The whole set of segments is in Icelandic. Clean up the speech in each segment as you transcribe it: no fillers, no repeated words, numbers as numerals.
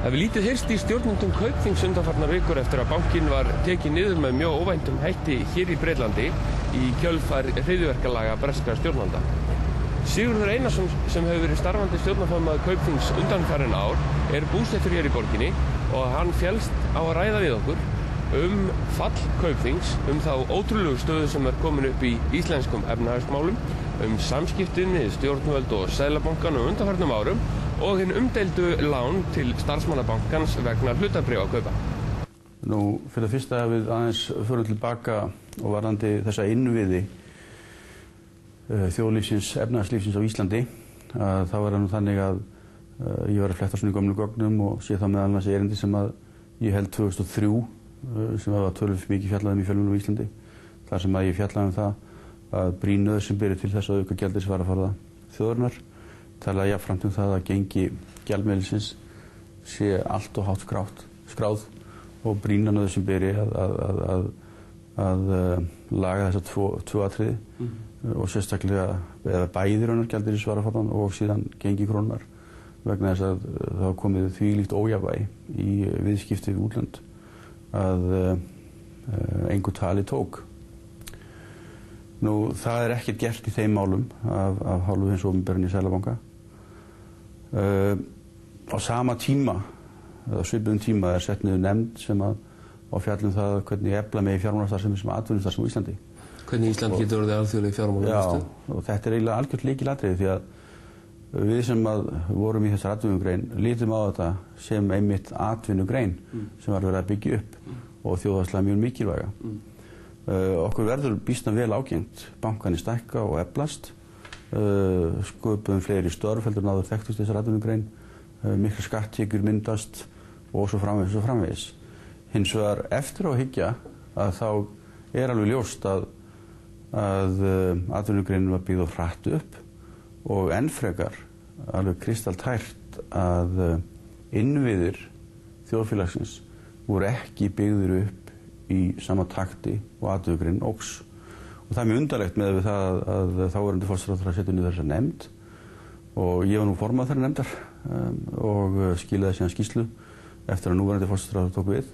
Það hefur lítið heyrst í stjórnendum Kaupþings undanfarnar vikur eftir að bankinn var tekið niður með mjög óvæntum hætti hér í Bretlandi í kjölfar hryðjuverkalaga breskra stjórnvalda. Sigurður Einarsson, sem hefur verið starfandi stjórnarformaður Kaupþings undanfarin ár, búsettur hér í borginni og hann féllst á að ræða við okkur fall Kaupþings, þá ótrúlegu stöðu sem komin upp í íslenskum efnahagsmálum, samskiptin við stjórnvöld og Seðlabankann á undanfarnum árum og hinn umdeildu lán til starfsmannabankans vegna hlutabréfakaupa. Nú, fyrir það fyrsta við aðeins förum tilbaka og varðandi þessa innviði þjóðlífsins, efnahagslífsins á Íslandi, að þá það nú þannig að ég var að fletta svona í gömlu gögnum og sé það meðal annars erindi sem að ég held 2003 sem var töluvert mikið fjallað í fjölmiðlum á Íslandi, þar sem að ég fjallaði það að brýn nauðsyn beri til þess að auka gjaldeyrisvaraforða þjóðarinnar, talaði jafnframt það að gengi gjaldmiðilsins sé allt og hátt skráð og brýna nauðsyn beri að laga þessa tvo atriði og sérstaklega eða bæði raunar gjaldeyrisvaraforðan og síðan gengi krónunnar vegna þess að það hafa komið þvílíkt ójafnvægi í viðskipti við útlönd að engu tali tók. Nú, það ekkert gert í þeim málum af hálfu hins opinbera í Seðlabanka. Á sama tíma, eða svipuðum tíma, sett niður nefnd sem á fjallum það hvernig efla megi fjármálastarfsemi sem atvinnustarfsemi á Íslandi. Hvernig Ísland getur orðið alþjóðleg fjármálastarfsemi? Já, og þetta eiginlega algjört lykilatriði því að við sem vorum í þessari atvinnugrein lítum á þetta sem einmitt atvinnugrein sem var verið að byggja upp og þjóðhagslega mjög mikilvæga. Okkur verður býsna vel ágengt, bankarnir stækka og eflast, sköpum fleiri störf heldur en áður þekktust þessari atvinnugrein, miklar skatttekjur myndast og svo framvegis. Hins vegar eftir á að hyggja að þá alveg ljóst að atvinnugreinin var byggð of hratt upp og enn frekar alveg kristaltært að innviðir þjóðfélagsins voru ekki byggðir upp í sama takti og atvinnugreinin óx. Og það mjög undarlegt með það að þáverandi forsætisráðherra setti niður þessa nefnd og ég var nú formaður þeirrar nefndar og skilaði síðan skýrslu eftir að núverandi forsætisráðherra tók við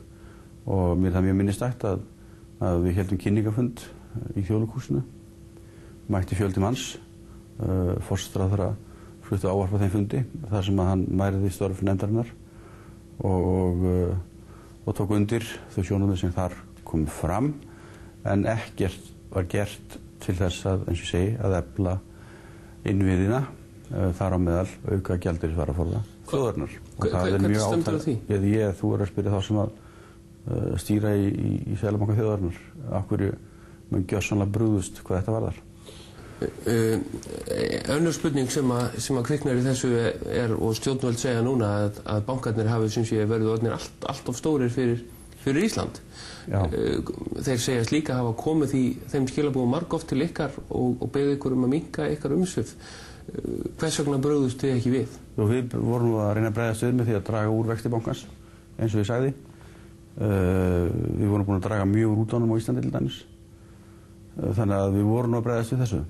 og mér það mjög minnisstætt að við héldum kynningafund í Þjóðleikhúsinu, mætti fjöldi manns, forsætisráðherra flutti ávarpa þeim fundi þar sem að hann mæriði störf nefndarinnar og tók undir þau sjónarmið sem þar kom fram en ekkert var gert til þess að, eins og segi, að efla innviðina þar á meðal auka gjaldeyrisvaraforða þjóðarinnar. Hvernig stendur á því? Þú að spyrja þá sem að stýra í Seðlabanka þjóðarinnar af hverju mun gjörsamlega brugðust hvað þetta varðar. Önnur spurning sem að kviknar í þessu og stjórnvöld segja núna að bankarnir hafi sem sé verið orðnir allt of stórir fyrir Ísland. Þeir segjast líka hafa komið þeim skilaboðum margoft til ykkar og beðið ykkur að minnka ykkar umsvif. Hvers vegna brugðust þið ekki við? Við vorum að reyna að bregðast við með því að draga úr vexti bankans, eins og ég sagði. Við vorum búin að draga mjög úr útlánum á Íslandi til dæmis. Þannig að við vorum að bregðast við þessu.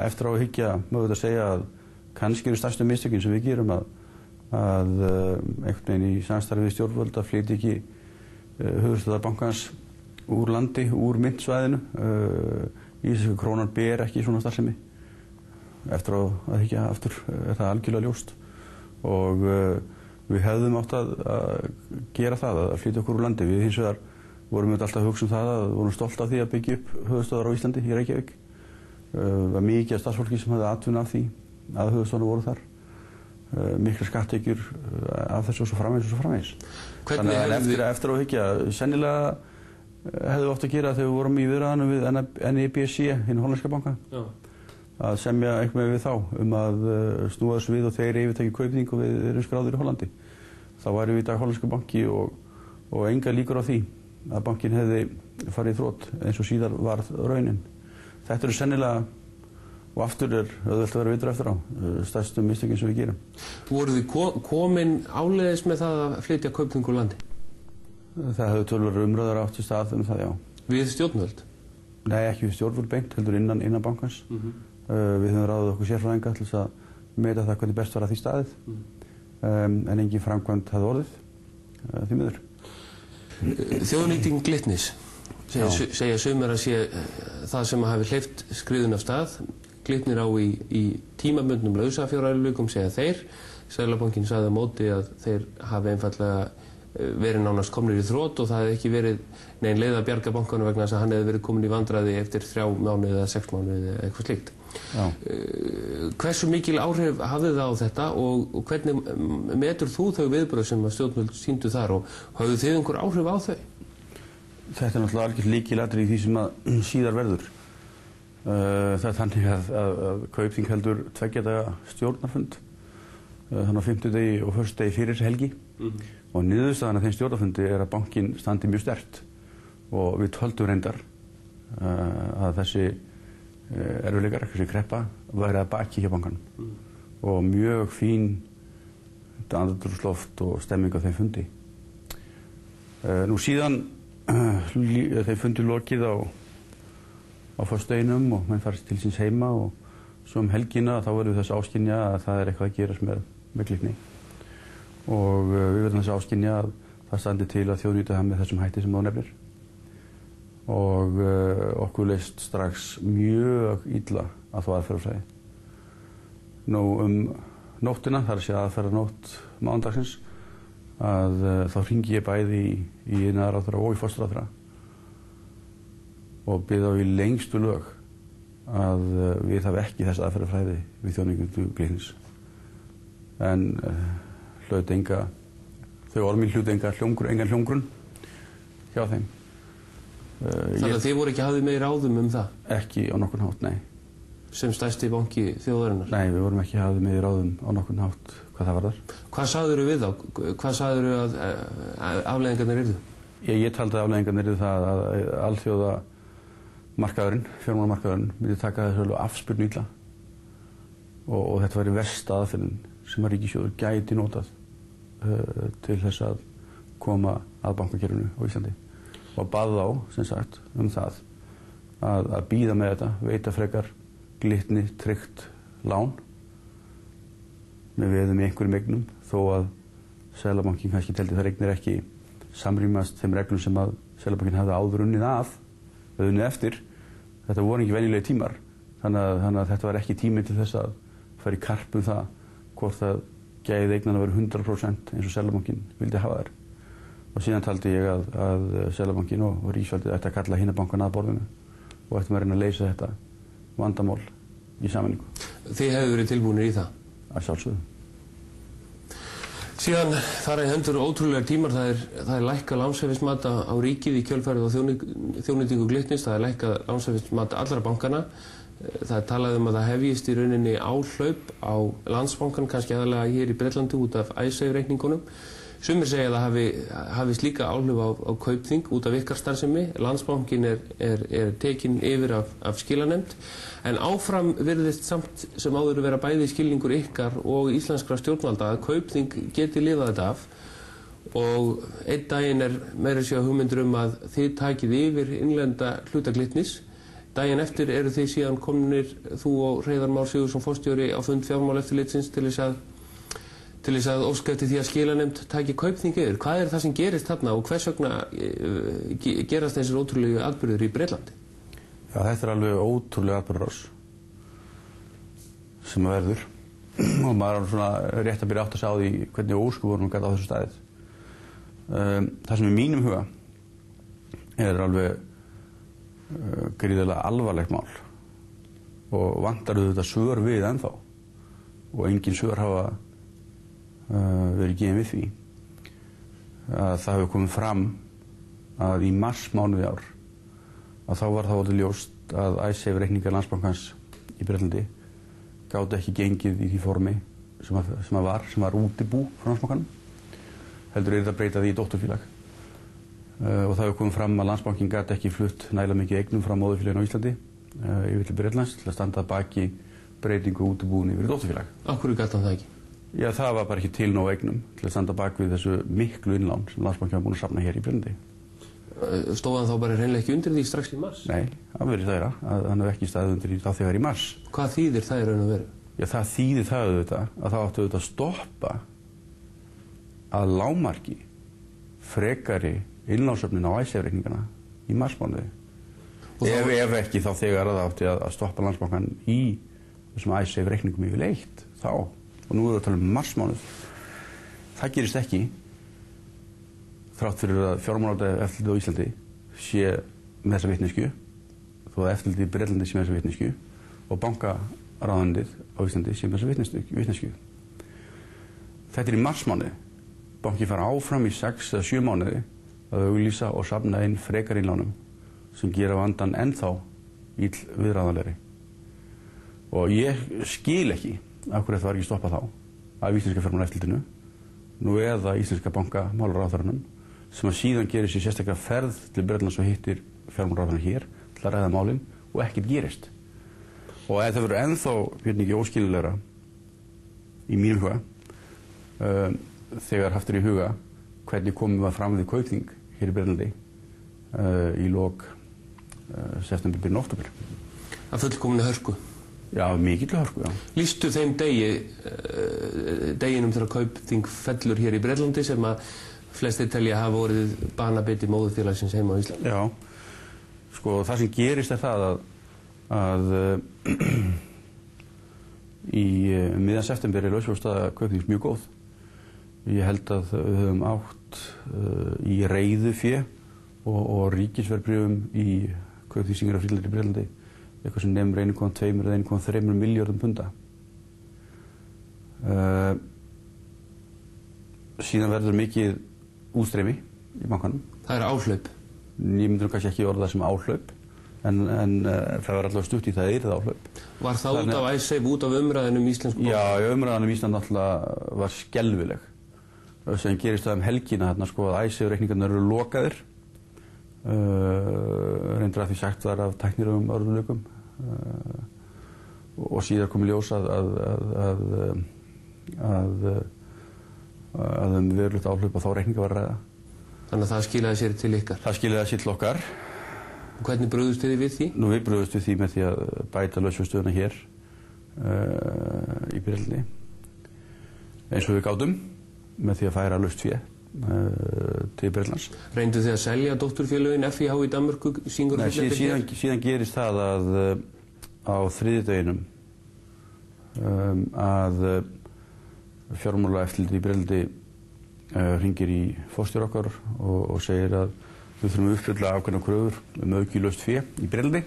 Eftir á að hyggja má við segja að kannski eru stærstu mistökin sem við gerum að einhvern veginn í samstarfi við stjórnvöld að flytja ekki höfuðstöðvar bankans úr landi, úr myntsvæðinu. Íslensku krónan ber ekki svona starfsemi. Eftir á að hyggja aftur það algjörlega ljóst og við hefðum átt að gera það, að flytja okkur úr landi. Við hins vegar vorum alltaf að hugsa það að vorum stolt af því að byggja upp höfuðstöðvar á Íslandi í Reykjavík. Var mikið af starfsfólki sem hafði atvinnu af því að höfuðstöðvarnar voru þar. Miklar skatttekjur af þessu og svo framvegis. Þannig að eftir á að hyggja, sennilega hefðum við átt að gera þegar við vorum í viðræðunum við NIBC, hinn hollenska banka, að semja eitthvað við þá að snúa þessu við og þeir yfirtaki Kaupþing og við erum skráðir í Hollandi. Þá værum við í dag hollenska banki og engar líkur á því að bankin hefði farið í þrot eins og síðar varð raunin. Þetta eru sennilega, og aftur auðvelt að vera vitur eftir á, stærstu mistökin sem við gerum. Voruð þið komin áleiðis með það að flytja Kaupþing úr landi? Það hefur töluverður umræður átt í stað það, já. Við stjórnvöld? Nei, ekki við stjórnvöld beint, heldur innan bankans. Við höfum ráðið okkur sérfræðinga til þess að meta það hvernig best var að því staðið. en engin framkvæmd hafði orðið því miður. Þjóðnýting Glitnis segja sumir að sé það sem hafi hleypt skriðun af stað. Glitnir á í tímabundnum lausafjáraukalögum, segja þeir. Seðlabankinn sagði á móti að þeir hafi einfaldlega verið nánast komnir í þrot og það hefði ekki verið nein leið að bjarga bankanum vegna þess að hann hefði verið komin í vandræði eftir 3 mánuði eða 6 mánuði eða eitthvað slíkt. Hversu mikil áhrif hafði það á þetta og hvernig metur þú þau viðbrögð sem að stjórnvöld sýndu þar og hafðu þið einhver áhrif á þau? Þetta er náttúrulega algjört lykilatriði í því sem að síðar verður. Það er þannig að Kaupþing heldur 2 daga stjórnarfund þannig á 5. degi og 1. degi fyrir helgi og niðurstaðan af þeim stjórnarfundi er að bankinn standi mjög sterkt og við töldum reyndar að þessi erfiðleikar, þessi kreppa væri að baki hjá bankanum og mjög fín andrúmsloft og stemming á þeim fundi. Nú síðan þeim fundi lokið á föstudeginum og menn farið til síns heima og svo helgina þá verðum við þess áskynja að það er eitthvað að gerast með Glitni og við verðum þess áskynja að það standi til að þjóðnýta það með þessum hætti sem þú nefnir og okkur leist strax mjög illa að þá aðferðafræði. Nú nóttina, þar sé aðferðarnótt mánudagsins, að þá hringi ég bæði í iðnaðarráðherra og í forsætisráðherra og bið á í lengstu lög að við hafa ekki þessa aðferðafræði við þjóðnýtingu Glitnis. En þau ormi hlutu engan hljómgrunn hjá þeim. Þannig að þið voru ekki hafið með í ráðum það? Ekki á nokkurn hátt, nei. Sem stærsti banki þjóðarinnar? Nei, við vorum ekki hafið með í ráðum á nokkurn hátt hvað það varðar. Hvað sagðirðu við þá? Hvað sagðirðu að afleiðingarnir yrðu? Ég taldi að afleiðingarnir yrðu það að alþjóða fjármálamarkaðurinn myndi taka þessu alveg afspurn illa og þetta væri versta aðferðin sem að ríkissjóður gæti notað til þess að koma að bankakerfinu á Íslandi og bað þá, sem sagt, það að bíða með þetta, veita frekar Glitni tryggt lán með veðum í einhverjum eignum þó að Seðlabankinn kannski teldi þær eignir ekki samrýmast þeim reglum sem að Seðlabankinn hafði áður unnið eftir. Þetta voru ekki venjulegi tímar þannig að þetta var ekki tími til þess að fara í karp það hvort það gæði eignana verið 100% eins og Seðlabankinn vildi hafa þær. Og síðan taldi ég að Seðlabankinn og ríkisvaldið ætti að kalla hina bankana að borðinu og ættum að reyna að leysa þetta vandamál í sameiningu. Þið hefðu verið tilbúinir í það? Að sjálfsögðu. Síðan fara í hendur ótrúlegar tímar, það er lækkað lánshæfismat á ríkið í kjölfarið á þjóðnýtingu Glitnis, það er lækkað lánshæfismat allra bankana. Það er talað um að það hefjist í rauninni áhlaup á Landsbankann, kannski aðalega hér í Bretlandi út af Icesave-reikningunum. Sumir segja að það hafi slíka áhlaup á Kaupþing út af ykkar starfsemi. Landsbankinn er tekinn yfir af skilanefnd, en áfram virðist samt sem áður vera bæði skilningur ykkar og íslenskra stjórnvalda að Kaupþing geti lifað þetta af og einn daginn er meira að segja hugmyndur að þið takið yfir innlenda hluta Glitnis. Daginn eftir eru þið síðan komnir, þú og Hreiðar Már Sigurðsson forstjóri, á fund Fjármálaeftirlitsins til þess að óska eftir því að skilanefnd taki Kaupþing yfir. Hvað er það sem gerist þarna og hvers vegna gerast þessir ótrúlegu atburðir í Bretlandi? Já, þetta er alveg ótrúlega atburðarás sem að verður og maður er svona rétt að byrja átt að sjá því hvernig ósköpunum gat á þessu staðið. Það sem í mínum huga er alveg gríðarlega alvarlegt mál og vantar auðvitað svör við ennþá og engin svör hafa verið gefin við því að það hefur komið fram að í marsmánuði ár að þá var það orðið ljóst að Icesave-reikningar Landsbankans í Bretlandi gátu ekki gengið í því formi sem var útibú frá Landsbankanum, heldur það breyta því í dótturfélag. Og það hefur komið fram að Landsbankinn gat ekki flutt nægilega mikið eignum frá móðurfélaginu á Íslandi yfir til Bretlands til að standa að baki breytingu útibúinu yfir í dótturfélag. Af hverju gat hann það ekki? Já, það var bara ekki til nóg eignum til að standa bak við þessu miklu innlán sem Landsbankinn var búin að safna hér í Bretlandi. Stóð hann þá bara hreinlega ekki undir því strax í mars? Nei, það verður það að hann hefur ekki staðið undir því þá þegar í mars. Hvað þýðir það í raun og veru? Já, það þýðir það auðvitað að það átti auðvitað að stoppa að lágmarki frekari innlánssöfnun á ICE-reikningana í marsmánuði. Ef ekki þá þegar það átti að stoppa Landsbankann í þessum ICE-reikningum yfirleitt þá. Og nú erum við að tala marsmánuð. Það gerist ekki þrátt fyrir að fjármálaeftirlitið á Íslandi sé með þessa vitneskju, þó að eftirlitið í Bretlandi sé með þessa vitneskju og bankaráðuneytið á Íslandi sé með þessa vitneskju. Þetta í marsmánuði. Bankinn fara áfram í 6 eða 7 mánuði að auglýsa og safna inn frekar innlánum sem gera vandann ennþá viðráðanlegri. Og ég skil ekki af hverju þetta var ekki stoppað þá af íslenska fjármálaeftirlitinu nú eða íslenska bankamálaráðherranum sem að síðan gerir sér sérstaklega ferð til Bretlands og hittir fjármálaráðherrann hér til að ræða málin og ekkert gerist. Og það verður ennþá ekki óskiljulegra í mínum huga þegar haft í huga hvernig komum við fram við Kaupþing hér í Bretlandi í lok september, byrjun október. Að fullkominni hörku? Já, mikilvæg hörku, já. Lýstu þeim deginum þegar Kaupþing fellur hér í Bretlandi sem að flestir telja hafa orðið banabiti móðurfélagsins heima á Íslandi? Já, sko það sem gerist það að í miðjan september lausfjárstaða Kaupþings mjög góð. Ég held að við höfum átt í reiðufé og ríkisverðbréfum í Kaupþings Singrafríðlar í Bretlandi eitthvað sem nemur 1,2 eða 1,3 milljörðum punda. Síðan verður mikið útstreymi í bankanum. Það áhlaup? Ég myndi kannski ekki orða það sem áhlaup en það var allavega stutt í það yrði áhlaup. Var það út af ICE, út af umræðinum íslensku banka? Já, umræðinum Ísland alltaf var skelfileg. Sem gerist það helgina þarna að ICE-reikningarnir eru lokaðir. Reyndar að því sagt var af tæknilegum örðunleikum og síðan kom í ljós að verulegt áhlaup og þá reikninga var að ræða. Þannig að það skilaði sér til ykkar? Það skilaði sér til okkar. Hvernig brugðust þið við því? Nú, við brugðust við því með því að bæta lausfjárstöðuna hér í Bretlandi eins og við gátum með því að færa laust fé til Bretlands. Reyndu þið að selja dótturfélögin FIH í Danmörku? Nei, síðan gerist það að á þriðjudeginum að fjármálaeftirlitið í Bretlandi hringir í forstjóra okkar og segir að við þurfum að uppfylla ákveðnar kröfur aukið fé í Bretlandi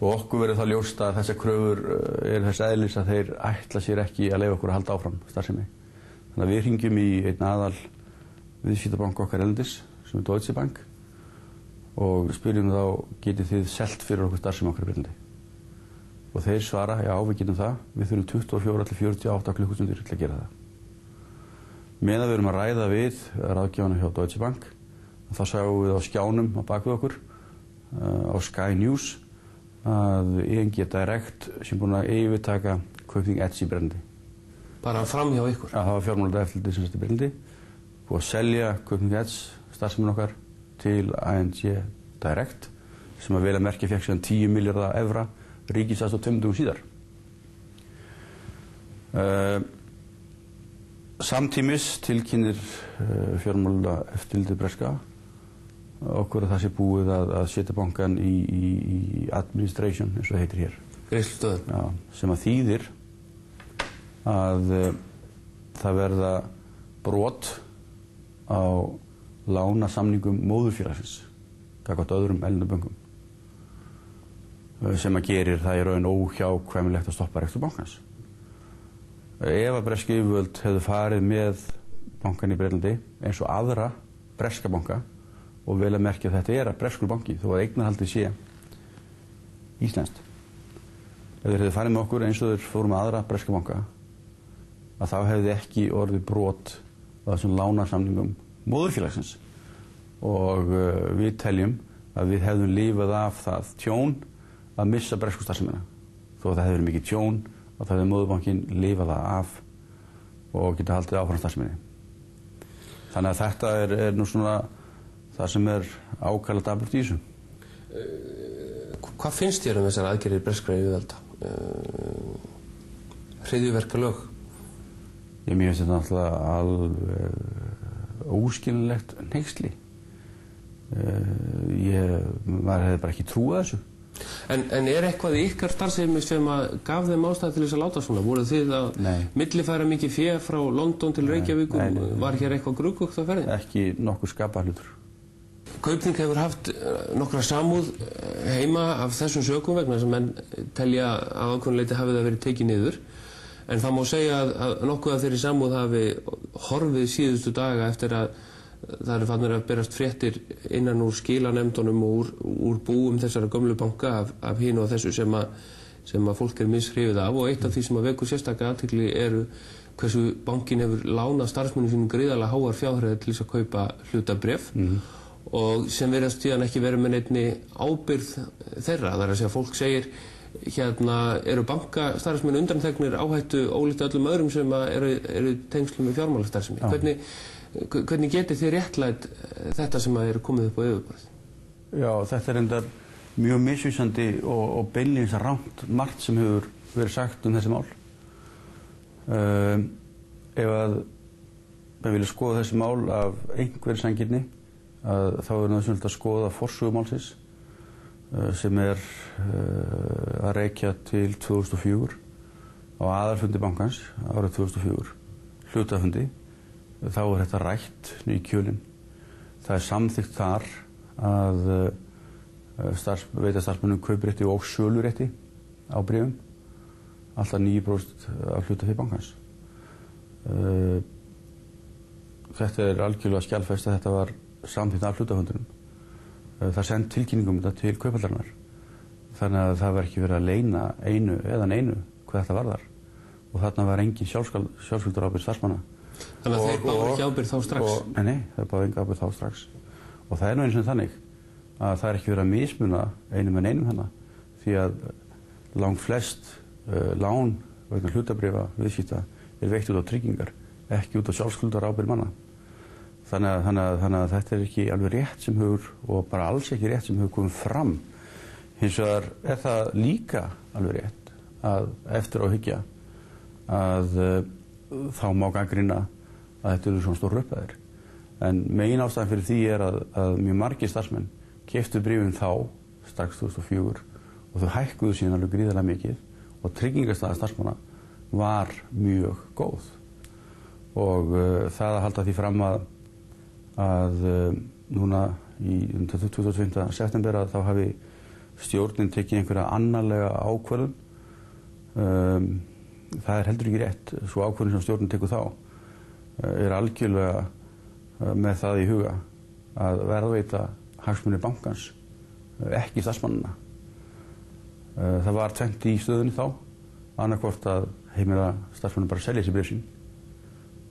og okkur verður það ljóst að þessar kröfur eru þess eðlis að þeir ætla sér ekki að leyfa okkur að halda áfram starfsemi. Þannig að við hringjum í einn aðal viðskiptabanka okkar erlendis sem Deutsche Bank og spyrjum þá getið þið selt fyrir okkur starfsemi okkar í Bretlandi. Og þeir svara, já við getum það, við þurfum 24 til 48 klukkustundir til að gera það. Meðan við erum að ræða við ráðgjafana hjá Deutsche Bank, þá sjáum við á skjánum á bakvið okkur á Sky News að ING Direct sem búin að yfirtaka Kaupþing Edge í Bretlandi. Bara fram hjá ykkur? Já, það var fjármálaeftirlitið sem sett í Bretlandi, búið að selja Kaupþing Edge starfsemin okkar til ING Direct sem að vel að merkja fékk síðan 10 milljarða evra ríkisaðstoð 2 dögum síðar. Samtímis tilkynnir fjármálaeftirlitið breska okkur að það sé búið að setja bankann í administration eins og það heitir hér. Greiðslustöðvun? Já, sem að þýðir að það verða brot á lánasamningum móðurfélagsins gagnvart öðrum erlendum bönkum sem að gerir það í raun óhjákvæmilegt að stoppa rekstur bankans. Ef að bresk yfirvöld hefðu farið með bankan í Bretlandi eins og aðra breska banka og vel að merkja að þetta er að breskur banki þó að eignarhaldið sé íslenskt. Ef þeir hefðu farið með okkur eins og þeir fóru með aðra breska banka að þá hefði ekki orðið brot á þessum lánasamningum móðurfélagsins og við teljum að við hefðum lifað af það tjón að missa bresku starfsemina. Þó að það hefði verið mikið tjón og það hefði móðurbankinn lifað það af og geta haldið áfram starfseminni. Þannig að þetta er nú svona það sem er ákaflega dapurt í þessu. Hvað finnst þér þessar aðgerðir breskra yfirvalda? Hryðjuverkalög? Mér finnst þetta náttúrulega alveg óskiljanlegt hneyksli. Maður hefði bara ekki trúað þessu. En eitthvað í ykkar starfsemi sem gaf þeim ástæðu til þess að láta svona? Voru þið að millifæra mikið fé frá London til Reykjavíkur? Var hér eitthvað gruggugt á ferðinni? Ekki nokkur skapað hlutur. Kaupþing hefur haft nokkra samúð heima af þessum sökum vegna sem menn telja að ákveðnu leyti hafi það verið tekið niður. En það má segja að nokkuð af þeirri samúð hafi horfið síðustu daga eftir að það eru farnir að berast fréttir innan úr skilanefndunum og úr búum þessara gömlu banka af hinu og þessu sem að fólk mishrifið af, og eitt af því sem að vekur sérstaka athygli eru hversu bankin hefur lánað starfsmönnum sínum gríðarlega háar fjárhæðir til þess að kaupa hlutabréf og sem virðast síðan ekki verið með neinni ábyrgð þeirra. Það er að segja, fólk segir eru bankastarfsmenn undanþegnir áhættu ólíkt öllum öðrum sem eru tengslum með fjármálastarfsemi. Hvernig getið þið réttlætt þetta sem eru komið upp á yfirborðið? Já, þetta reyndar mjög misvísandi og beinlínis rangt margt sem hefur verið sagt þessi mál. Ef að við viljum skoða þessi mál af einhverri sanngirni, þá nauðsynlegt að skoða forsögu málsins sem að rekja til 2004 á aðalfundi bankans árið 2004, hlutafundi. Þá þetta rætt í kjölinn. Það samþykkt þar að veita starfsmönnum kauprétti og sölurétti á bréfum, alltaf 9% af hlutafé bankans. Þetta algjörlega skjalfest að þetta var samþykkt af hlutafundinum. Það send tilkynningum þetta til Kauphallarinnar. Þannig að það var ekki verið að leyna einu hvað þetta varðar. Og þarna var engin sjálfskuldarábyrgð starfsmanna. Þannig að þeir báðu ekki ábyrgð þá strax? Nei, þeir báðu ekki ábyrgð þá strax. Og það nú eins og þannig að það ekki verið að mismuna einum en einum hana, því að langflest lán vegna hlutabréfa viðskipta veitt út á tryggingar, ekki út á sjálfskuldarábyrgð manna. Þannig að þetta ekki alveg rétt sem hefur, og bara alls ekki rétt sem hefur komið fram. Hins vegar það líka alveg rétt að eftir á hyggja að þá má gagnrýna að þetta eru svona stór upphæðir. En megin ástæðan fyrir því að mjög margir starfsmenn keyptu bréfin þá, strax 2004, og þau hækkuðu síðan alveg gríðarlega mikið og tryggingastaða starfsmanna var mjög góð. Og það að halda því fram að núna í 25. september að þá hafi stjórnin tekið einhverja annarlega ákvörðun, það heldur ekki rétt. Svo ákvörðun sem stjórnin tekur þá algjörlega með það í huga að verðveita hagsmuni bankans, ekki starfsmannanna. Það var tvennt í stöðunni þá, annarkvort að heimila starfsmannum bara selja sér bréf sín,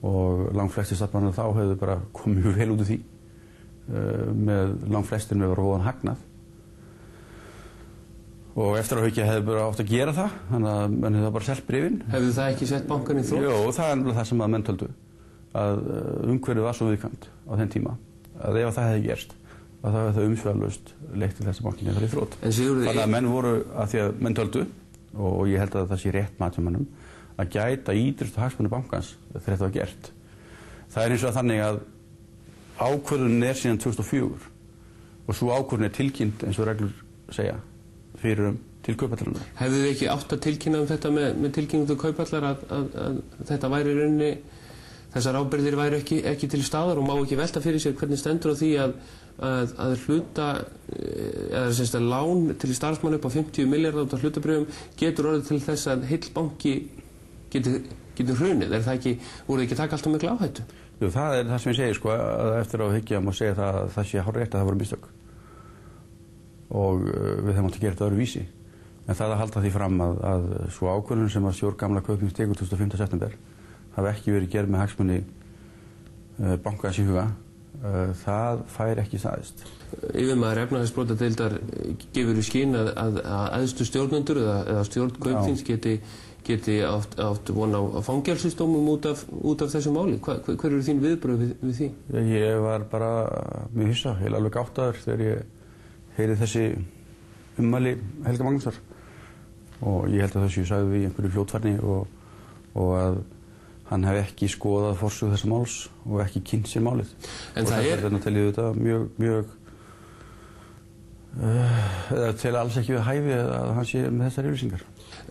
og langflestir starfsmannanna þá hefðu bara komið mjög vel út úr því, með langflestir með góðan hagnað. Og eftir að hyggja hefði bara átt að gera það, þannig að menn hefði bara selt bréfin. Hefðu það ekki sett bankan í þrot? Jó, það nefnilega það sem að menn töldu, að umhverfið var svo viðkvæmt á þeim tíma, að ef það hefði gerst, að það hefði það umsvifalaust leitt til þess að bankin hefði í þrot. Þannig að menn voru, að því að menn töldu, og ég held að það sé rétt mat hjá mönnum, að gæta ýtrustu hagsmuni bankans þegar þetta var gert. Það hins vegar þannig að ákvörðunin síðan 2004 og svo ákvörðunin tilkynnt eins og reglur segja fyrir til Kauphallarinnar. Hefðu þið ekki átt að tilkynna þetta með tilkynningu til Kauphallar að þetta væri í rauninni, þessar ábyrgðir væri ekki til staðar, og má ekki velta fyrir sér hvernig stendur á því að hluta, eða semst að lán til starfsmann upp á 50 milljarða út af hlutabréfum getur orðið til þess að heill banki getur hrunið. Er það ekki, voru þið ekki taka alltaf mikla áhættu? Jú, það er það sem ég segi, sko, að eftir á hyggja má segja að það sé hárrétt að það voru mistök. Og við hefum átt að gera þetta öðruvísi. En það að halda því fram að svo ákvörðun sem að stjórn gamla Kaupþings tekur 25. september hafi ekki verið gerð með hagsmuni bankans í huga, það fær ekki staðist. Yfirmaður efnahagsbrotadeildar gefur í skyn að æðstu stjórnendur eða stjórn Kaupþings geti átt von á fangelsisdómum út af þessu máli. Hver eru þín viðbrögð við því? Ég var bara mjög hissa, ég alveg gáttaður þegar ég heyri þessi ummæli Helga Magnúsar, og ég held að þessu sagði við í einhverju fljótfærni og að hann hefði ekki skoðað forsögu þessa máls og ekki kynnt sér málið. En það er... Þess tel ég þetta tel alls ekki við hæfi að hann sé með þessar yfirlýsingar.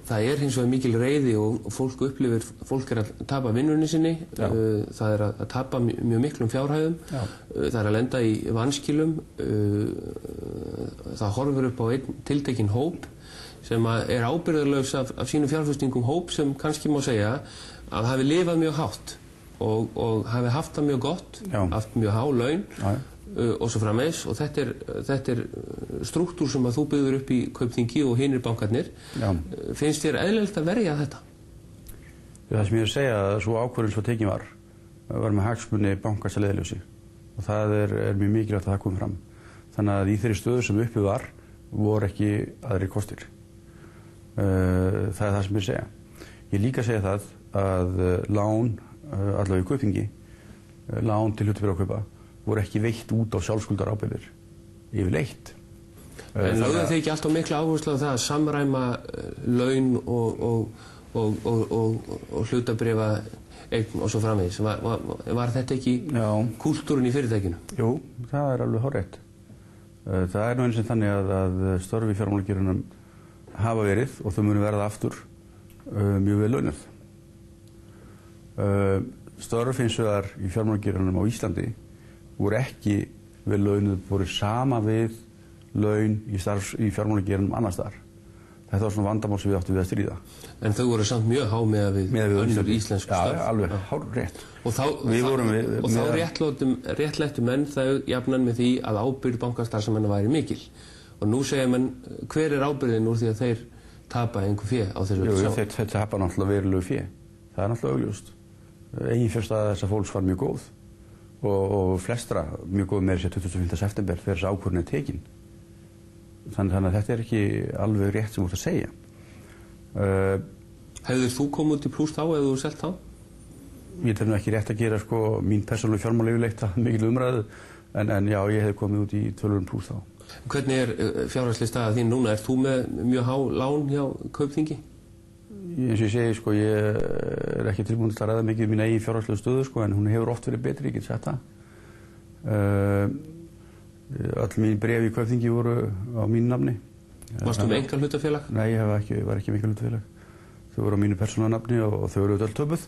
Það er hins vegar mikil reiði og fólk upplifir, fólk að tapa vinnunni sinni, það er að tapa mjög miklum fjárhæðum, það er að lenda í vanskilum, það horfir upp á einn tiltekinn hóp sem er ábyrgðarlaus af sínum fjárfestingum, hóp sem kannski má segja að hafi lifað mjög hátt og hafi haft það mjög gott, haft mjög há laun og svo framvegis, og þetta er strúktúr sem að þú byggður upp í Kaupþingi og hinir bankarnir. Finnst þér eðlilegt að verja þetta? Það sem ég er að segja að svo ákvörðun svo tekin var með hagsmuni bankans að leiðarljósi, og það er mjög mikilvægt að það komi fram. Þannig að í þeirri stöðu sem uppi var voru ekki aðrir kostir. Það er það sem ég er að segja. Ég líka að segja það að lán, allavega í Kaupþingi, lán til hlutafélagskaupa voru ekki veitt út á sjálfskuldar ábyrgðir yfirleitt. En lögðu þið ekki alltaf mikla áherslu á það að samræma laun og hlutabréfa eign og svo framvegis? Var þetta ekki kúltúrin í fyrirtækinu? Jú, það er alveg hárrétt. Það er nú eins og þannig að störf í fjármálageiranum hafa verið og þau munu verða aftur mjög vel launuð. Störf hins vegar í fjármálageiranum á Íslandi voru ekki vel launuð, voru sama við laun í fjármálageiranum annars staðar. Þetta var svona vandamál sem við áttum við að stríða. En þau voru samt mjög há með önnur íslensk störf. Já, alveg hárrétt. Og þá réttlættu menn þau jafnan með því að ábyrgð bankastarfsemanna væri mikil. Og nú segja menn, hver er ábyrgðin úr því að þeir tapa einhver fé á þessu? Jú, þeir tapa náttúrulega verulegu fé. Það er náttúrulega augljóst. Eiginfjárstaða þessa fólks var mjög góð og flestra mjög góð með þessi 25. september þegar þessi ákvörðun er tekin. Þannig að þetta er ekki alveg rétt sem þú ert að segja. Hefðir þú komið út í plús þá eða þú selt þá? Ég tel nú ekki rétt að gera mín persónuleg fjármál yfirleitt að mikil umræðu, en já, ég hef komið út í töluverðum plús þá. Hvernig er fjárhagsleg staða þín núna? Er þú með mjög há lán hjá Kaupþingi? Eins og ég segi, ég er ekki tilbúin til að ræða mikið mín eigin fjárhagslegu stöðu, en hún hefur oft verið betri, ég get sagt það. Öll mín bréf í Kaupþingi voru á mínu nafni. Varstu með einkahlutafélag? Nei, ég var ekki með einkahlutafélag. Þau voru á mínu persónulega nafni og þau voru öll töpuð.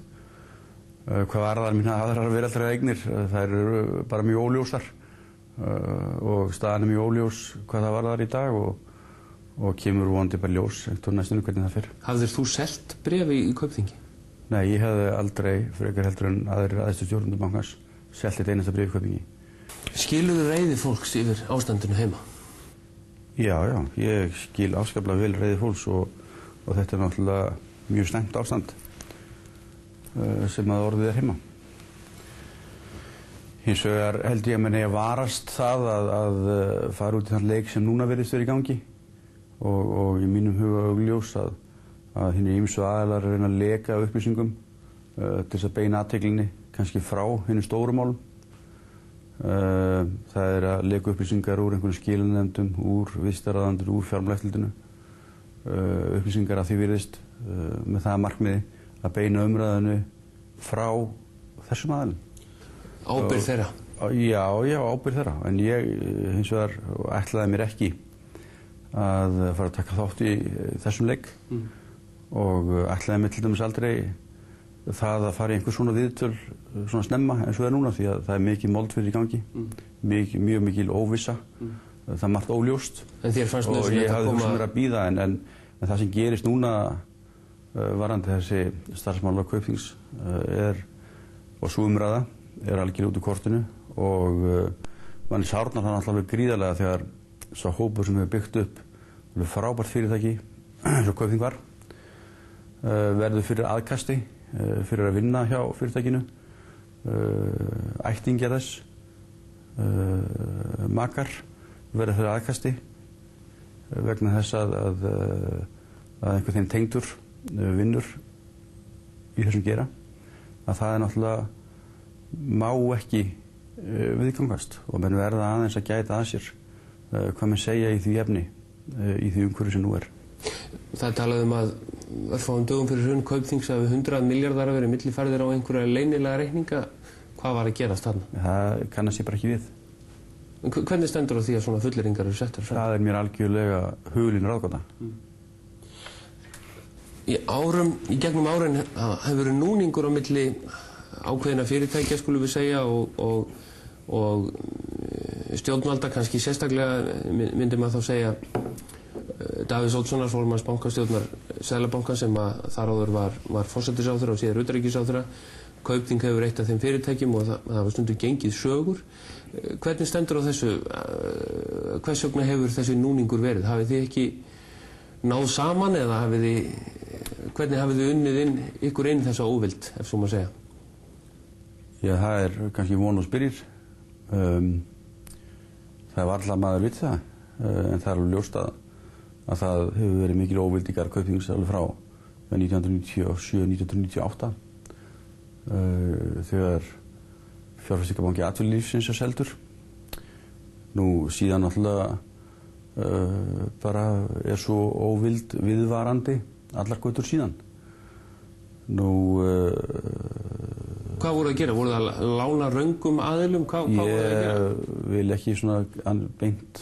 Hvað varðar mína aðrar veraldlegar eignir, þær eru bara mjög óljósar og staðan er mjög óljós hvað það varðar í dag og kemur vonandi bara ljós eftir næstunni hvernig það fer. Hafðir þú selt bréfi í Kaupþingi? Nei, ég hefði aldrei, frekar heldur en aðrir æðstu stjórnendur bankans, selt eitt einasta bréf í Kaupþingi. Skilurðu reiði fólks yfir ástandinu heima? Já, ég skil afskaplega vel reiði fólks og þetta er náttúrulega mjög slæmt ástand sem að orðið er heima. Hins vegar held ég að menn eigi að varast það að fara út í þann leik sem núna virðist verið í gangi og í mínum huga augljós að hinir ýmsu aðilar reyna að leka upplýsingum til þess að beina athyglinni kannski frá hinum stóru málum. Það er að leka upplýsingar úr einhvern skilanefndum, úr viðskiptaráðuneytinu, úr fjármálaeftirlitinu, upplýsingar að því virðist með það markmiði að beina umræðinu frá þessum aðilum. Ábyrgð þeirra? Já, ábyrgð þeirra. En ég hins vegar ætlaði mér ekki að fara að taka þátt í þessum leik og ætlaði mér til dæmis aldrei það að fara í einhver svona viðtöl svona snemma eins og það er núna því að það er mikið moldfyrir í gangi, mjög mikil óvissa, það er margt óljóst og ég hafði hugsað mér að bíða en það sem gerist núna varðandi þessi starfsmála Kaupþings og sú umræða er algjörlega út úr kortinu og manni sárnar það náttúrulega gríðarlega þegar sá hópur sem hefur byggt upp frábært fyrirtæki eins og Kaupþing var verður fyrir aðkasti fyrir að vinna hjá fyrirtækinu ættingjar þess makar verður fyrir aðkasti vegna þess að einhvern veginn tengdur vinnur í þessum gera að það er náttúrulega má ekki viðgangast og menn verða aðeins að gæta að sér hvað menn segja í því efni í því umhverfi sem nú er. Það er talað að örfáum dögum fyrir hrun Kaupþings hafi 100 milljarðar að vera millifærðir á einhverja leynilega reikninga. Hvað var að gerast þarna? Það kannast ég bara ekki við. Hvernig stendur á því að svona fullyrðingar eru settar fram? Það er mér algjörlega hugulín ráðgáta. Í gegnum árin hefur verið núningur á milli ákveðina fyrirtækja, skulum við segja, og stjórnvalda, kannski sérstaklega myndi maður þá segja Davíðs Oddssonar, formanns bankastjórnar Seðlabankans, sem þar áður var forsætisráðherra og síðar utanríkisráðherra. Kaupþing hefur eitt af þeim fyrirtækjum og það var stundum gengið sögur. Hvernig stendur á þessu? Hvers vegna hefur þessi núningur verið? Hafið þið ekki náð saman eða hvernig hafið þið unnið ykkur inn þessa óvild, ef svo má segja? Já, það er kannski von og spyrir. Það var alltaf maður vill það, en það er alveg ljóst að það hefur verið mikil óvild í garð Kaupþings alveg frá 1997-1998 þegar fjárfestingarbanki atvinnulífsins er seldur. Nú síðan náttúrulega bara er svo óvild viðvarandi allar götur síðan. Hvað voru að gera? Voru það að lána röngum aðilum? Hvað voru að gera? Ég vil ekki svona beint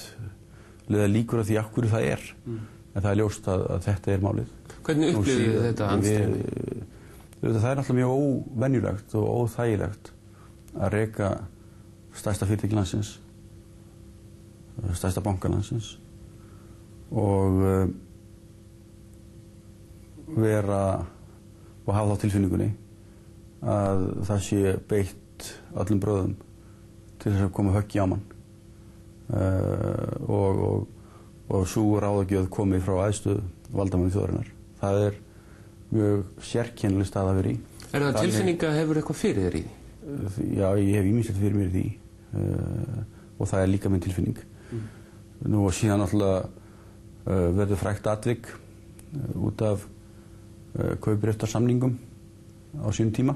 leiða líkur af því af hverju það er. En það er ljóst að þetta er málið. Hvernig upplifðu þið þetta andstreymi? Það er náttúrulega mjög óvenjulegt og óþægilegt að reka stærsta fyrirtæki landsins, stærsta banka landsins og vera og hafa þá tilfinningunni að það sé beitt öllum bröðum til þess að koma höggi á mann og sú ráðagjöf komið frá æðstu valdamanni þjóðarinnar. Það er mjög sérkennileg stað að vera í. Er það tilfinning að hefur eitthvað fyrir þér í því? Já, ég hef ýmislegt fyrir mér í því og það er líka minn tilfinning. Nú og síðan náttúrulega verður frægt atvik út af kaupréttarsamningum á sínum tíma.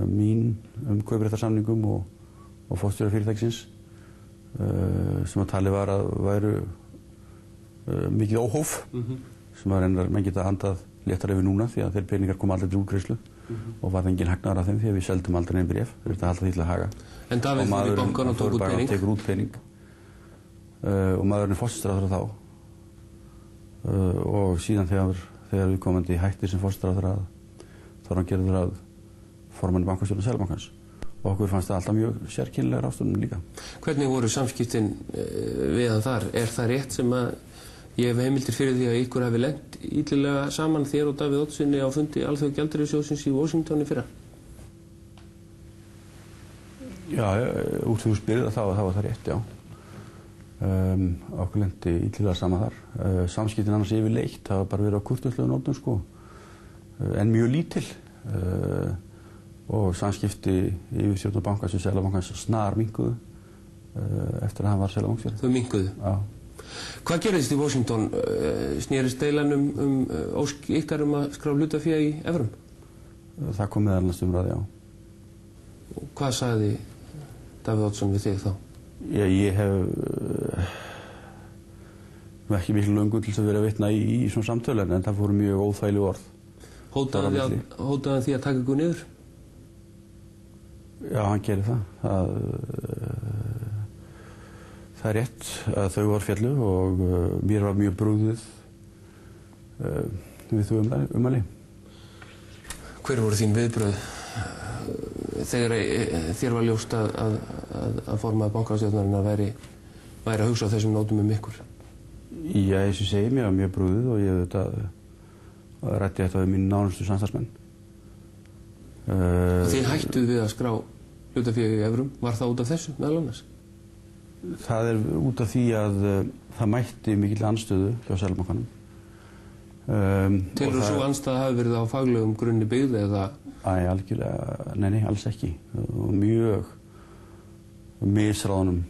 Mín kaupréttarsamningum og forstjóra fyrirtækisins sem að talið var að væru mikið óhóf sem að menn geta andað léttar yfir núna því að þeir peningar koma aldrei til útgreiðslu og var engin hagnaður af þeim því að við seldum aldrei neinn bréf, við erum að halda því til að haga. En Davíð fór í bankann og tók út pening? Og tekur út pening og maðurinn er forsætisráðherra þá og síðan þegar viðkomandi hættir sem forsætisráðherra þá er hann gerður að formanni bankastjórnar Seðlabankans og okkur fannst það alltaf mjög sérkennilegar ástöðunum líka. Hvernig voru samskiptin við hann þar? Er það rétt sem að ég hef heimildir fyrir því að ykkur hafi lent illilega saman þér og Davíð Oddsssyni á fundi Alþjóðagjaldeyrissjóðsins í Washington í fyrra? Já, úr því þú spyrir þá var það rétt, já. Okkur lenti illilega saman þar. Samskiptin annars yfirleitt, það var bara verið á kurteislegum nótum, sko, en mjög lítil. Og samskipti yfirstjórnar bankans og Seðlabankans snar minnkuðu eftir að hann var Seðlabankastjóri. Þau minnkuðu? Já. Hvað gerðist í Washington? Snerist deilan ósk ykkar að skrá hlutafé í evrum? Það kom meðal annars umræði, já. Og hvað sagði Davíð Oddsson við þig þá? Ég hef ekki miklu löngu til að vera að vitna í svona samtölu en það fóru mjög óþægileg orð. Hótaði hann því að taka ykkur niður? Já, hann gerir það. Það er rétt að þau var fjallu og mér var mjög brugðið við þau ummæli. Hver voru þín viðbrögð þegar þér var ljóst að formaður bankastjórnarinnar væri að hugsa á þessum nótum ykkur? Já, eins og segi, mér var mjög brugðið og ég ræddi þetta við mínu nánustu samstarfsmenn. Þið hættuð við að skrá hlutafé í evrum, var það út af þessu meðal annars? Það er út af því að það mætti mikil andstöðu hjá Seðlabankanum. Telur svo andstæða hafi verið á faglegum grunni byggð eða? Algjörlega, nei, alls ekki. Mjög misráðnum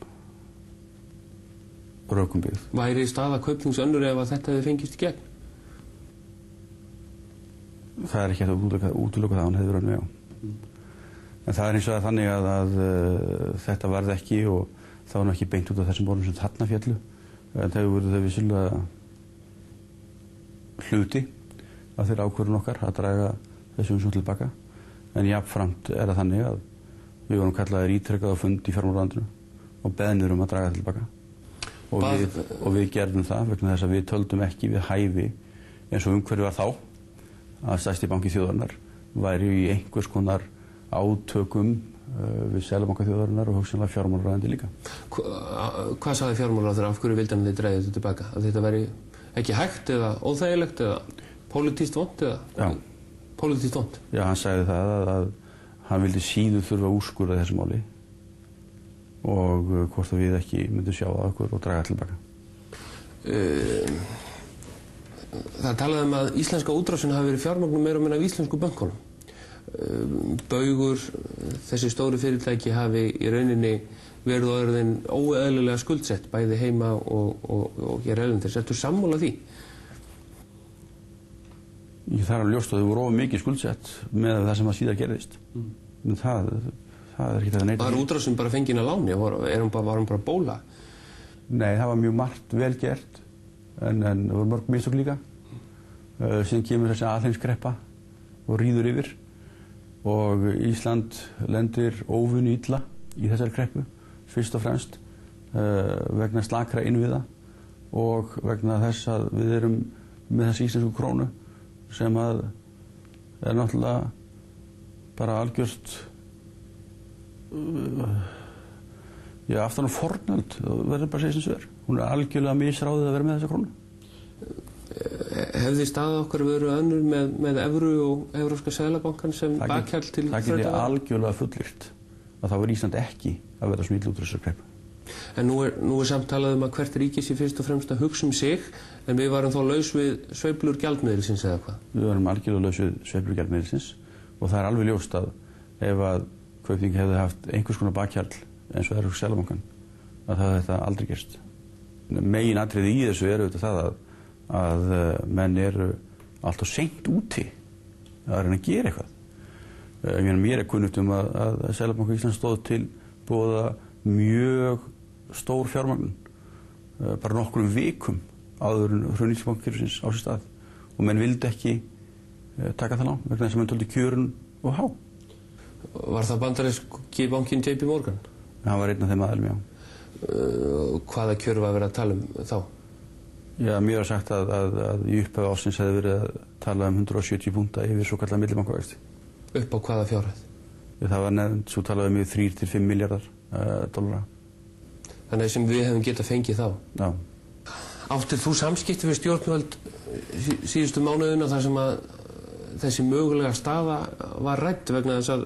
rökum byggð. Væri staða Kaupþings önnur ef að þetta hefði fengist í gegn? Það er ekki hægt að útiloka það að hann hefði verið önnur, já. En það er eins og þannig að þetta varð ekki og það var nú ekki beint út af þessum borðum sem þarna fjallu. En það hefur verið þau vissulega hluti af þeirra ákvörðun okkar að draga þessu umsókn til baka. En jafnframt það þannig að við vorum kallaðir ítrekað á fund í fjármálaráðuneytinu og beðnir að draga til baka. Og við gerðum það vegna þess að við töldum ekki við hæfi eins og umhverfið var þá að stærsti banki þjóðarinnar væri í einhvers konar átökum við Seðlabanka þjóðarinnar og hugsanlega fjármálaráðuneyti líka. Hvað sagði fjármálaráðherra, af hverju vildi hann þið dragið þetta tilbaka? Að þetta væri ekki hægt eða óþægilegt eða pólitískt vont eða pólitískt vont? Já, hann sagði það að hann vildi síður þurfa að úrskurða þessu máli og hvort að við ekki myndum sjá það okkur og draga tilbaka. Það talaði að íslenska útrásin hafi verið fjármögnum meira og minna af íslensku bönkunum. Baugur, þessi stóru fyrirtæki hafi í rauninni verið orðin óeðlilega skuldsett bæði heima og hér erlendis. Ertu sammála því? Það er alveg ljóst að þau voru of mikið skuldsett með það sem að síðar gerðist. En það er ekki það neitt. Var útrásin bara fengin að láni? Var hún bara bóla? Nei, það var mjög margt vel gert en það voru mörg mistök líka. Síðan kemur þessi aðheinskreppa og ríður yfir og Ísland lendir óvunni illa í þessari kreppu fyrst og fremst vegna slakra innviða og vegna þess að við erum með þessi íslensku krónu sem að er náttúrulega bara algjört aftan á fornöld, það verður bara að segja sem svo er. Hún er algjörlega misráðið að vera með þessa krónu. Hefði staða okkar verið önnur með evru og Evrópska seðlabankann sem bakhjall til það geti algjörlega fullyrt að það var Ísland ekki að vera svo illa út úr þessari kreppu. En nú er samt talað að hvert ríki sé fyrst og fremst að hugsa sig, en við varum þá laus við sveiflur gjaldmiðilsins eða hvað? Við varum algjörlega laus við sveiflur gjaldmiðilsins og það er alveg ljóst að ef að Kaupþing hefði haft einhvers konar bakhjall eins og Evrópska seðlabankann að það hefði þetta aldrei gerst. Meginatriði í þessu er auðvitað það að menn eru alltaf seint úti að reyna að gera eitthvað. Mér er kunnugt að Seðlabanki Íslands stóð til boða mjög stór fjármögnun bara nokkrum vikum áður en hrun íslenska bankakerfisins á sér stað og menn vildi ekki taka það lán vegna þess að menn töldu kjörun og há. Var það bandaríski bankinn JP Morgan? Hann var einn af þeim aðilum, já. Hvaða kjör var verið að tala um þá? Já, mér var sagt að í upphafi ársins hefði verið að tala um 170 púnta yfir svo kallar millibankavexti. Upp á hvaða fjárhæð? Það var nefnt, svo talaði um 3 til 5 miljardar dollara. Þannig sem við hefum getað fengið þá? Já. Áttir þú samskipti við stjórnvöld síðustu mánuðina þar sem að þessi mögulega staða var rædd vegna þess að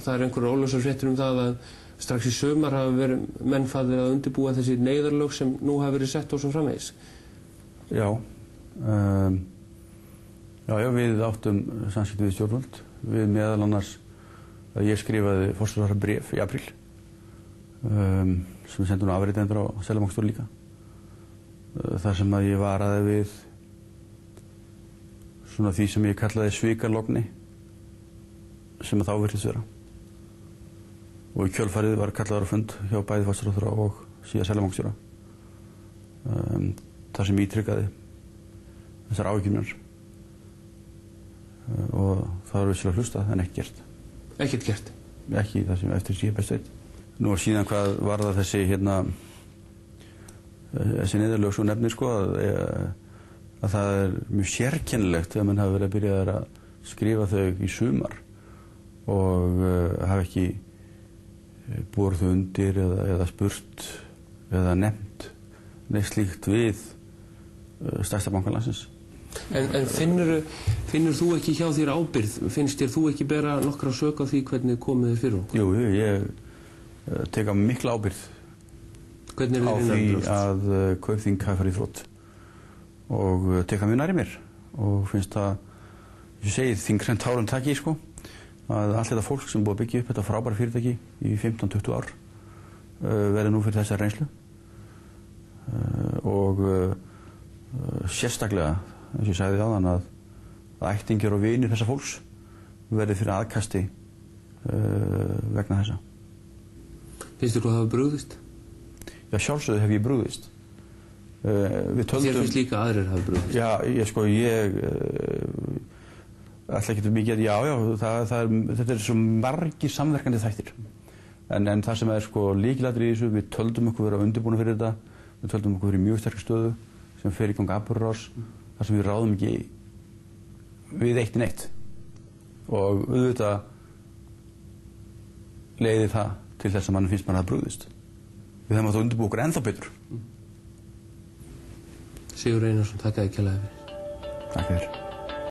það er einhverjar óljósar fréttir um það að strax í sumar hafa verið mennfaðir að undirbúa þessi neyðarlög sem nú hafa verið sett og svo framvegis? Já. Já, við áttum samskipti við stjórnvöld. Við meðal annars að ég skrifaði forsætisráðherra bréf í apríl sem við sendum afritendur á Seðlabankastjóra líka. Þar sem að ég varaði við svona því sem ég kallaði svikalogni sem að þá virtist vera. Og í kjölfarið var kallaður á fund hjá bæði forsætisráðherra og síðan Seðlabankastjóra. Þar sem ég ítrykkaði þessar áhyggjur mínar. Og það var vissilega hlustað en ekki gert. Ekkert gert? Ekki það sem eftir síðan best veit. Nú og síðan hvað var það þessi neyðarlög svo nefnir sko að það er mjög sérkennilegt þegar mann hafi verið að byrja að skrifa þau í sumar og hafi ekki borið þau undir eða spurt eða nefnt neitt slíkt við stærsta banka landsins. En finnur þú ekki hjá þér ábyrgð? Finnst þér þú ekki bera nokkra sök á því hvernig komið þér fyrir okkur? Jú, ég tek á mikla ábyrgð á því að Kaupþing hafi farið í þrot og tek það mjög nærri mér og finnst það, ég segi þingrent tárum taki sko, að allt þetta fólk sem búið að byggja upp þetta frábæra fyrirtæki í 15-20 ár verði nú fyrir þessari reynslu og sérstaklega eins og ég sagði áðan að ættingjar og vinir þessa fólks verði fyrir aðkasti vegna þessa. Finnst þú að hafa brugðist? Já, sjálfsögðu hef ég brugðist. Þér finnst líka aðrir hafa brugðist? Já, ég ætla ekki mikið þetta er svo margir samverkandi þættir. En það sem lykilatriði í þessu, við töldum okkur vera undirbúna fyrir þetta, við töldum okkur vera í mjög sterkri stöðu sem fer í gang atburðarás, þar sem við ráðum ekki við eitt í neitt. Og auðvitað leiði það til þess að mann finnst mann að brugðist. Við höfum átt að undirbúa okkur ennþá betur. Sigurður Einarsson, þakka þér kærlega fyrir. Takk fyrir.